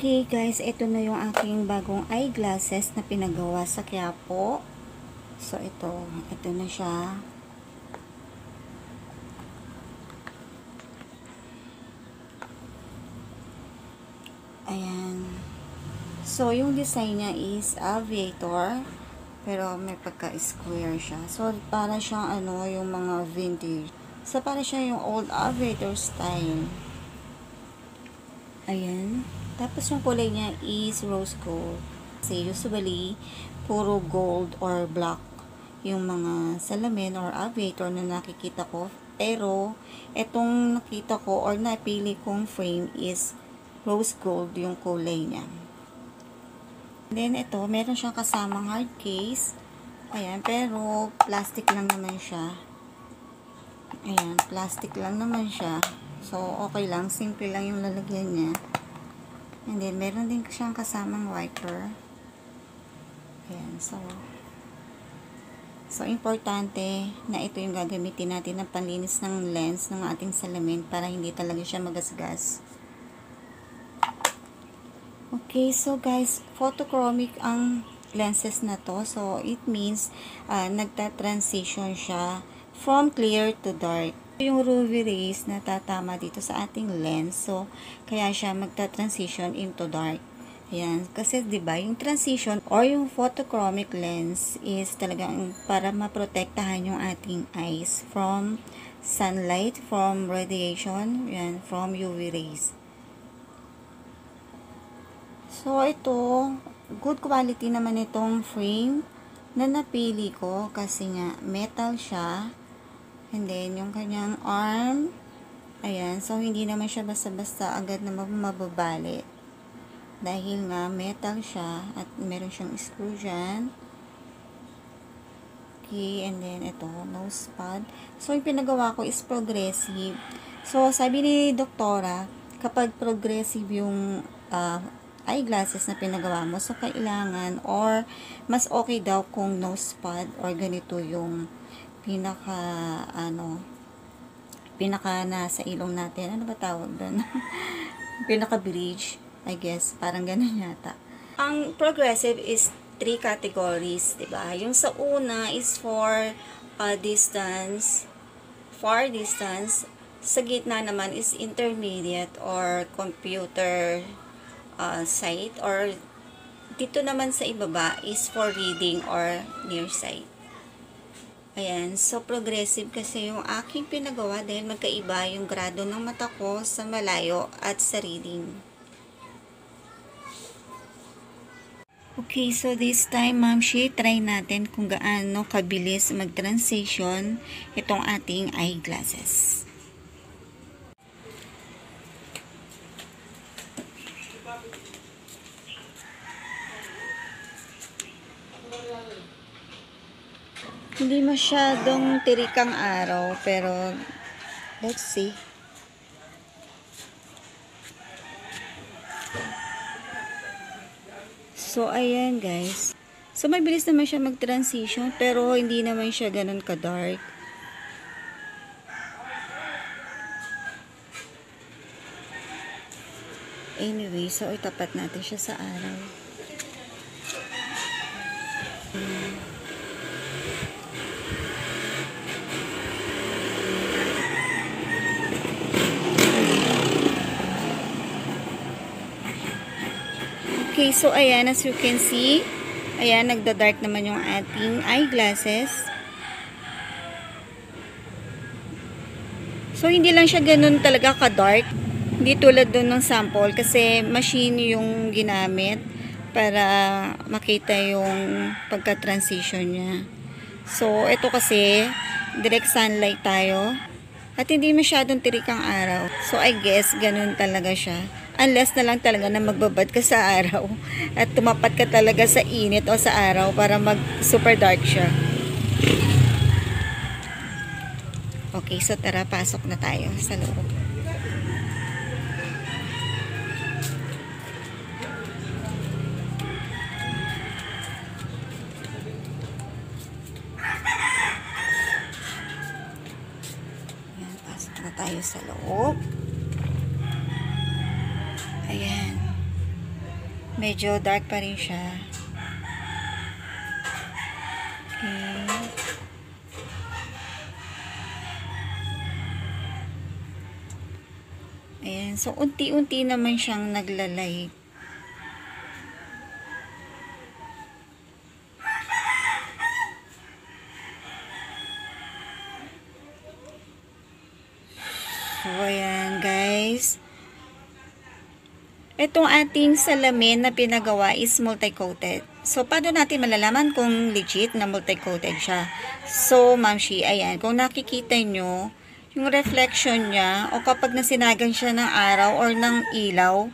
Okay guys, ito na yung aking bagong eyeglasses na pinagawa sa Quiapo. So ito na siya. Ayan. So yung design niya is aviator, pero may pagka-square siya. So para siyang yung mga vintage. So para siya yung old aviator style. Ayan. Tapos yung kulay niya is rose gold. Kasi usually, puro gold or black yung mga salamin or aviator na nakikita ko. Pero, etong nakita ko or napili kong frame is rose gold yung kulay niya. Then, ito, meron siyang kasamang hard case. Ayan, pero plastic lang naman siya. Ayan, plastic lang naman siya. So, okay lang. Simple lang yung lalagyan niya. And then, meron din siyang kasamang wiper. Ayan, so, importante na ito yung gagamitin natin na panlinis ng lens ng ating salamin para hindi talaga siya magasgas. Okay, so guys, photochromic ang lenses na to. So, it means, nagta-transition siya from clear to dark. Yung UV rays na tatama dito sa ating lens. So, kaya siya magta-transition into dark. Ayan. Kasi, diba, yung transition or yung photochromic lens is talagang para maprotektahan yung ating eyes from sunlight, from radiation, yan, from UV rays. So, ito, good quality naman itong frame na napili ko kasi nga metal siya. And then, yung kanyang arm, ayan, so hindi naman siya basta-basta agad na mababali. Dahil nga metal siya at meron siyang screw dyan. Okay, and then ito, nose pad. So, yung pinagawa ko is progressive. So, sabi ni doktora, kapag progressive yung eyeglasses na pinagawa mo, so kailangan or mas okay daw kung nose pad or ganito yung pinaka nasa ilong natin. Ano ba tawag doon? Pinaka bridge, I guess. Parang ganun yata. Ang progressive is 3 categories, diba? Yung sa una is for distance, far distance. Sa gitna naman is intermediate or computer sight, or dito naman sa ibaba is for reading or near sight. Ayan, so progressive kasi yung aking pinagawa dahil magkaiba yung grado ng mata ko sa malayo at sa reading. Okay, so this time, Ma'am Shi, try natin kung gaano kabilis mag-transition itong ating eyeglasses. Hindi masyadong tirikang araw, pero let's see. So, ayan guys. So, mabilis naman siya mag-transition, pero hindi naman siya ganun ka-dark. Anyway, so itapat natin siya sa araw. Okay, so ayan, as you can see, ayan, nagda-dark naman yung ating eyeglasses. So, hindi lang siya ganun talaga ka-dark. Hindi tulad dun ng sample kasi machine yung ginamit para makita yung pagka-transition niya. So, ito kasi, direct sunlight tayo. At hindi masyadong tirik ang araw. So, I guess, ganun talaga siya. Unless na lang talaga na magbabad ka sa araw at tumapat ka talaga sa init o sa araw para mag super dark siya. Okay, so tara, pasok na tayo sa loob. Ayan, pasok na tayo sa loob. Ayan. Medyo dark pa rin siya. Okay. Ayan. So, unti-unti naman siyang naglalay. So, ayan guys. Itong ating salamin na pinagawa is multi-coated. So, paano natin malalaman kung legit na multi-coated siya? So, Ma'am Shi, ayan. Kung nakikita nyo, yung reflection niya, o kapag nasinagan siya ng araw or ng ilaw,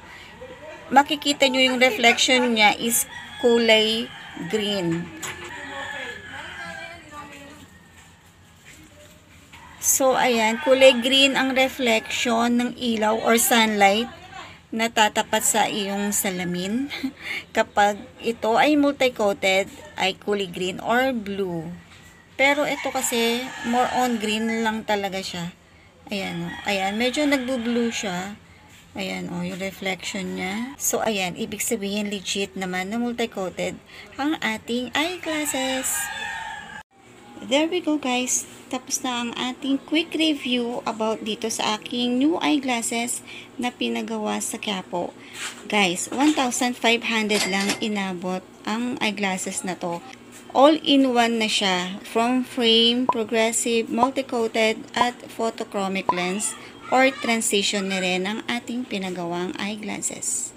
makikita nyo yung reflection niya is kulay green. So, ayan, kulay green ang reflection ng ilaw or sunlight na tatapat sa iyong salamin. Kapag ito ay multi-coated, ay kulay green or blue. Pero ito kasi, more on green lang talaga siya. Ayan, ayan, medyo nagbo-blue siya. Ayan, yung reflection niya. So, ayan, ibig sabihin legit naman na multi-coated ang ating eyeglasses. There we go guys. Tapos na ang ating quick review about dito sa aking new eyeglasses na pinagawa sa Quiapo. Guys, 1,500 lang inabot ang eyeglasses na to. All-in-one na siya. From frame, progressive, multi-coated at photochromic lens or transition na rin ang ating pinagawang eyeglasses.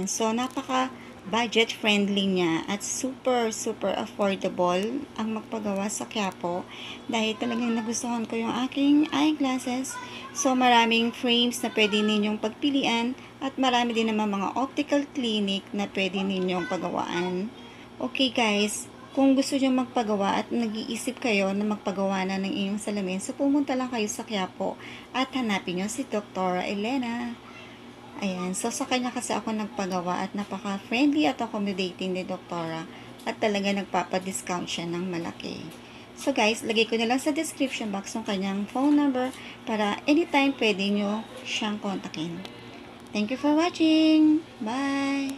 So, napaka budget friendly niya at super affordable ang magpagawa sa Quiapo dahil talagang nagustuhan ko yung aking eyeglasses. So maraming frames na pwede ninyong pagpilian at marami din naman mga optical clinic na pwede ninyong pagawaan. Okay guys, kung gusto nyo magpagawa at nag-iisip kayo na magpagawa na ng inyong salamin, so pumunta lang kayo sa Quiapo at hanapin nyo si Dr. Elena. Ayan, so sa kanya kasi ako nagpagawa at napaka-friendly at accommodating ni Doktora at talaga nagpapa-discount siya ng malaki. So guys, lagay ko na lang sa description box ng kanyang phone number para anytime pwede nyo siyang kontakin. Thank you for watching! Bye!